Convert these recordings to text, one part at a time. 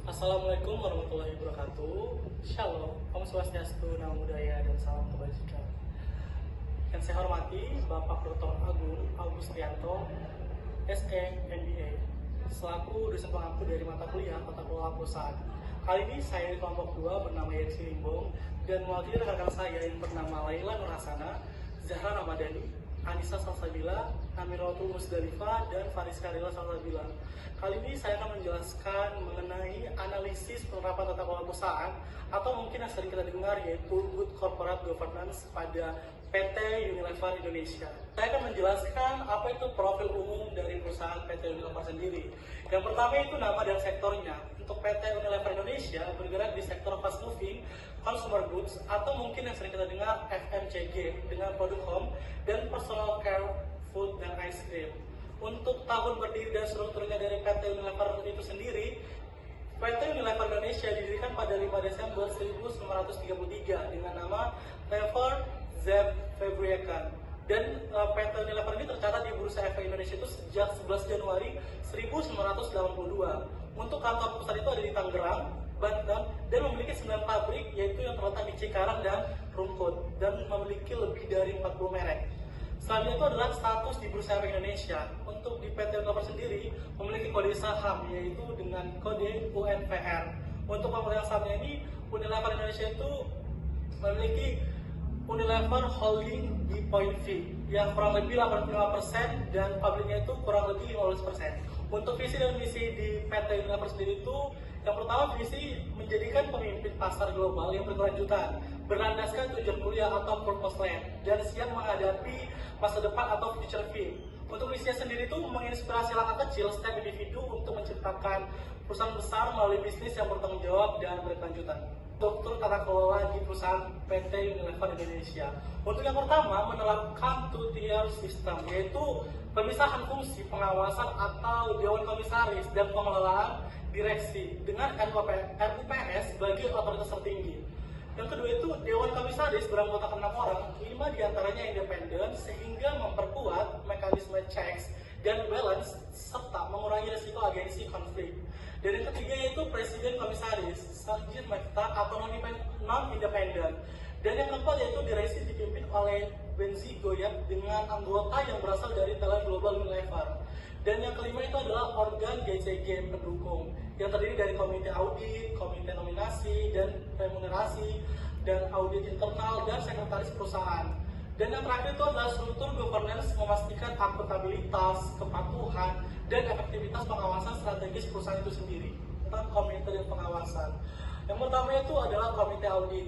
Assalamualaikum warahmatullahi wabarakatuh. Shalom, Om Swastiastu, Namo Buddhaya, dan salam kebajikan. Yang saya hormati Bapak Dr. Agung Agustianto, SE MBA, selaku dosen pengampu dari mata kuliah Tata Kelola Perusahaan. Kali ini saya di kelompok 2 bernama Yersi Limbong dan mewakili rekan saya yang bernama Laila Nurhasana, Zahra Ramadhani, Anissa Salsabila, Amiratul Musdalifah, dan Fariska Lila Salsabila. Kali ini saya akan menjelaskan mengenai analisis penerapan tata kelola perusahaan atau mungkin yang sering kita dengar yaitu Good Corporate Governance pada PT Unilever Indonesia. Saya akan menjelaskan apa itu profil umum dari perusahaan PT Unilever sendiri. Yang pertama itu nama dan sektornya. Untuk PT Unilever Indonesia bergerak di sektor fast moving, consumer goods, atau mungkin yang sering kita dengar FMCG dengan produk home dan personal care, food, dan ice cream. Untuk tahun berdiri dan strukturnya dari PT Unilever itu sendiri, PT Unilever Indonesia didirikan pada 5 Desember 1933 dengan nama Lever Z. Fabricant. Dan PT Unilever ini tercatat di Bursa Efek Indonesia itu sejak 11 Januari 1982. Untuk kantor pusat itu ada di Tangerang, Banten, dan memiliki 9 pabrik yaitu yang terletak di Cikarang dan Rungkut, dan memiliki lebih dari 40 merek. Selanjutnya itu adalah status di Bursa Efek Indonesia. Untuk di PT Unilever sendiri memiliki kode saham yaitu dengan kode UNPR. Untuk pemegang sahamnya ini Unilever Indonesia itu memiliki Unilever Holding di Point V yang kurang lebih 85% dan pabriknya itu kurang lebih 15%. Untuk visi dan misi di PT Unilever sendiri itu yang pertama visi menjadikan pemimpin pasar global yang berkelanjutan, berlandaskan tujuan mulia atau purpose land, dan siap menghadapi masa depan atau future fit. Untuk misinya sendiri itu menginspirasi langkah kecil setiap individu untuk menciptakan perusahaan besar melalui bisnis yang bertanggung jawab dan berkelanjutan. Struktur tata kelola di perusahaan PT Unilever Indonesia. Untuk yang pertama menerapkan two-tier system, yaitu pemisahan fungsi pengawasan atau dewan komisaris dan pengelolaan direksi dengan RUPS sebagai otoritas tertinggi. Yang kedua itu Dewan Komisaris beranggotakan 6 orang, 5 diantaranya independen sehingga memperkuat mekanisme checks dan balance serta mengurangi risiko agensi konflik. Dan yang ketiga yaitu Presiden Komisaris, Sarjit Mekta atau non-independen. Dan yang keempat yaitu direksi dipimpin oleh Benzi Goyat dengan anggota yang berasal dari Talent Global Unilever. Dan yang kelima itu adalah organ GCG pendukung yang terdiri dari komite audit, komite nominasi dan remunerasi, dan audit internal dan sekretaris perusahaan. Dan yang terakhir itu adalah struktur governance memastikan akuntabilitas, kepatuhan, dan efektivitas pengawasan strategis perusahaan itu sendiri tentang komite dan pengawasan. Yang pertama itu adalah komite audit.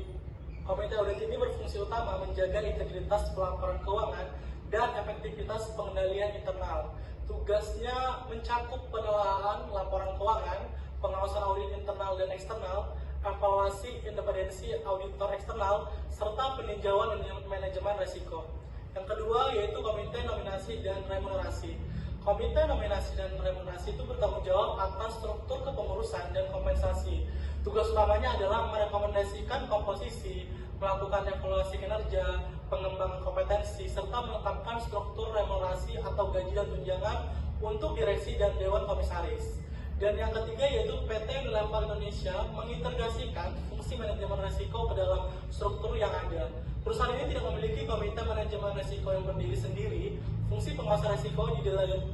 Komite audit ini berfungsi utama menjaga integritas pelaporan keuangan dan efektivitas pengendalian internal. Tugasnya mencakup penelaahan laporan keuangan, pengawasan audit internal dan eksternal, evaluasi independensi auditor eksternal, serta peninjauan manajemen risiko. Yang kedua yaitu Komite Nominasi dan Remunerasi. Komite Nominasi dan Remunerasi itu bertanggung jawab atas struktur kepengurusan dan kompensasi. Tugas utamanya adalah merekomendasikan komposisi, melakukan evaluasi kinerja, pengembangan kompetensi, serta menetapkan struktur remunerasi atau gaji dan tunjangan untuk direksi dan dewan komisaris. Dan yang ketiga yaitu PT Unilever Indonesia mengintegrasikan fungsi manajemen risiko ke dalam struktur yang ada. Perusahaan ini tidak memiliki komite manajemen risiko yang berdiri sendiri. Fungsi pengawasan risiko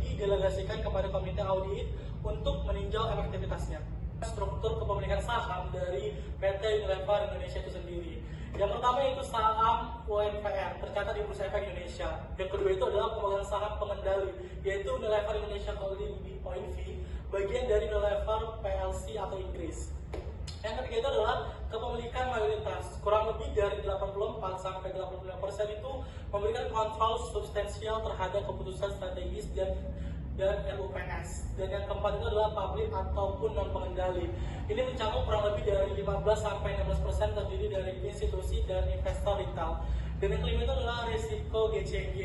didelegasikan kepada komite audit untuk meninjau efektivitasnya. Struktur kepemilikan saham dari PT Unilever Indonesia itu sendiri. Yang pertama yaitu saham UNPR tercatat di Bursa Efek Indonesia. Yang kedua itu adalah pemegang saham pengendali yaitu Unilever Indonesia Holding di Point V, bagian dari Unilever PLC atau Inggris. Yang ketiga itu adalah kepemilikan mayoritas, kurang lebih dari 84 sampai 85% itu memberikan kontrol substansial terhadap keputusan strategis dan RUPS. Dan yang keempat itu adalah publik ataupun non pengendali. Ini mencakup kurang lebih dari 15 sampai 16% terdiri dari institusi dan investor retail. Dan yang kelima itu adalah risiko GCG.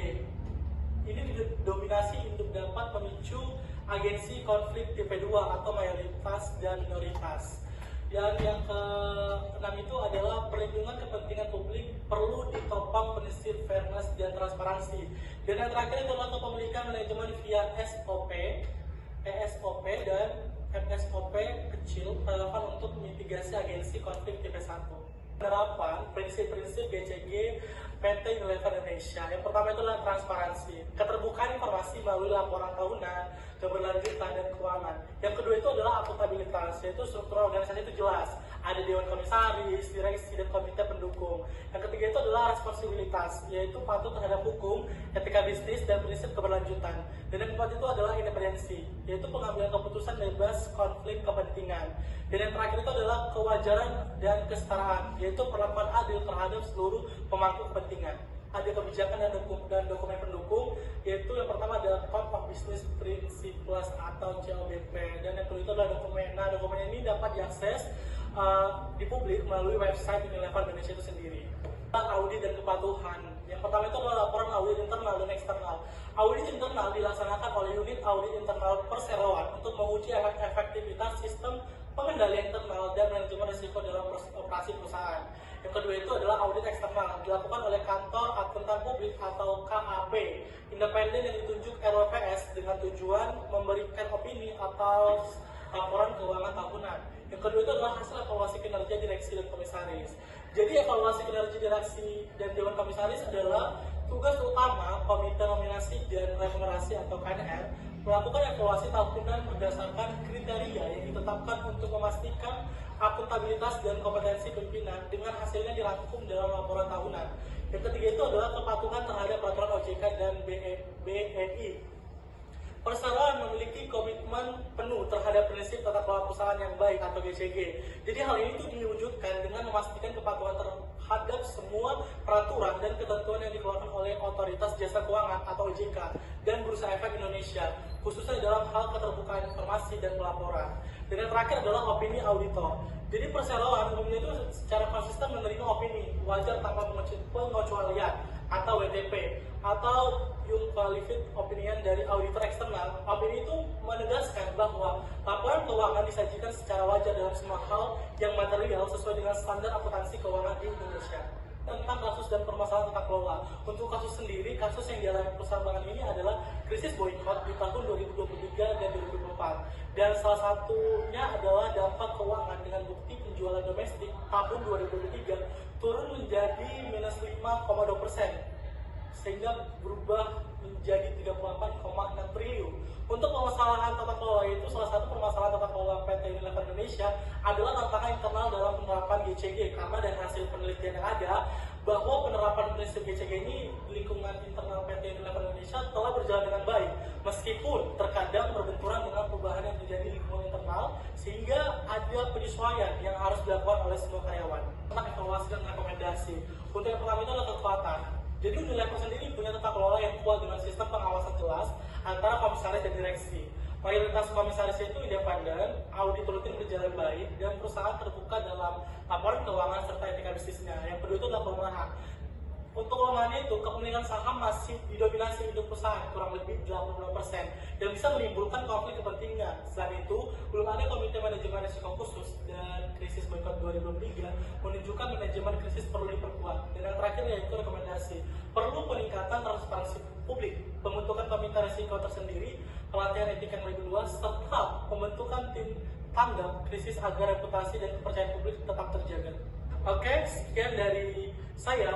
Ini didominasi untuk dapat memicu agensi konflik tipe 2 atau mayoritas dan minoritas. Dan yang keenam itu adalah perlindungan kepentingan publik perlu ditopang prinsip fairness dan transparansi. Dan yang terakhir itu adalah kepemilikan manajemen via SOP, ESOP dan MSOP kecil, konflik tipe 1. Penerapan prinsip-prinsip GCG PT Unilever Indonesia. Yang pertama itu adalah transparansi, keterbukaan informasi melalui laporan tahunan, keberlanjutan, dan keuangan. Yang kedua itu adalah akuntabilitas, yaitu struktur organisasi itu jelas. Ada dewan komisaris, direksi, dan komite pendukung. Yang ketiga itu adalah responsibilitas, yaitu patuh terhadap hukum, etika bisnis, dan prinsip keberlanjutan. Dan yang keempat itu adalah independensi, yaitu pengambilan keputusan bebas konflik kepentingan. Dan yang terakhir itu adalah kewajaran dan kesetaraan, yaitu perlakuan adil terhadap seluruh pemangku kepentingan. Ada kebijakan dan dokumen pendukung, yaitu yang pertama adalah Code of Business Principles atau COBP, dan yang kedua itu adalah dokumen. Nah, dokumen ini dapat diakses di publik melalui website Unilever Indonesia itu sendiri. Audit dan kepatuhan. Yang pertama itu adalah laporan audit internal dan eksternal. Audit internal dilaksanakan oleh unit audit internal perseroan untuk menguji efektivitas sistem pengendalian internal dan manajemen risiko dalam operasi perusahaan. Yang kedua itu adalah audit eksternal, dilakukan oleh kantor akuntan publik atau KAP, independen yang ditunjuk RWPS dengan tujuan memberikan opini atau laporan keuangan tahunan. Yang kedua itu adalah hasil evaluasi kinerja direksi dan komisaris. Jadi evaluasi kinerja direksi dan dewan komisaris adalah tugas utama Komite Nominasi dan Remunerasi atau KNR melakukan evaluasi tahunan berdasarkan kriteria yang ditetapkan untuk memastikan akuntabilitas dan kompetensi pimpinan dengan hasilnya dirangkum dalam laporan tahunan. Yang ketiga itu adalah kepatuhan terhadap peraturan OJK dan BEI. Perseroan memiliki komitmen penuh terhadap prinsip tata kelola perusahaan yang baik atau GCG. Jadi hal ini tuh diwujudkan dengan memastikan kepatuhan terhadap semua peraturan dan ketentuan yang dikeluarkan oleh Otoritas Jasa Keuangan atau OJK dan Bursa Efek Indonesia, khususnya dalam hal keterbukaan informasi dan pelaporan. Dan yang terakhir adalah opini auditor. Jadi perseroan umumnya itu secara konsisten menerima opini wajar tanpa pengecualian atau WTP atau Unqualified Opinion dari auditor eksternal. Opini itu menegaskan bahwa laporan keuangan disajikan secara wajar dalam semua hal yang material sesuai dengan standar akuntansi keuangan di Indonesia. Tentang kasus dan permasalahan tata kelola. Untuk kasus sendiri, kasus yang dialami perusahaan bank ini adalah krisis boykot di tahun 2023 dan 2024. Dan salah satunya adalah dampak keuangan dengan bukti penjualan domestik tahun 2023 turun menjadi minus 5,2%, sehingga berubah menjadi 38,6 triliun. Untuk permasalahan tata kelola itu, salah satu permasalahan tata kelola PT Unilever Indonesia adalah tantangan internal dalam penerapan GCG, karena dari hasil penelitian yang ada bahwa penerapan prinsip GCG ini di lingkungan internal PT Unilever Indonesia telah berjalan dengan baik, meskipun terkadang berbenturan dengan perubahan yang terjadi di lingkungan internal, sehingga ada penyesuaian yang harus dilakukan oleh semua karyawan. Tentang evaluasi dan rekomendasi, untuk yang pertama itu adalah kekuatan. Jadi Unilever sendiri punya tata kelola yang kuat dengan sistem pengawasan jelas antara komisaris dan direksi. Mayoritas komisaris itu independen, audit rutin berjalan baik, dan perusahaan terbuka dalam laporan keuangan serta etika bisnisnya. Yang kedua itu adalah perumahan. Untuk kelemahannya itu, kepemilikan saham masih didominasi induk perusahaan kurang lebih 80% dan bisa menimbulkan konflik kepentingan. Selain itu, belum ada komite manajemen risiko khusus dan krisis boykot 2023 menunjukkan manajemen krisis perlu diperkuat. Dan yang terakhir yaitu rekomendasi. Perlu peningkatan transparansi publik, pembentukan komite risiko tersendiri, pelatihan etika yang lebih luas, serta pembentukan tim tanggap krisis agar reputasi dan kepercayaan publik tetap terjaga. Oke, sekian dari saya.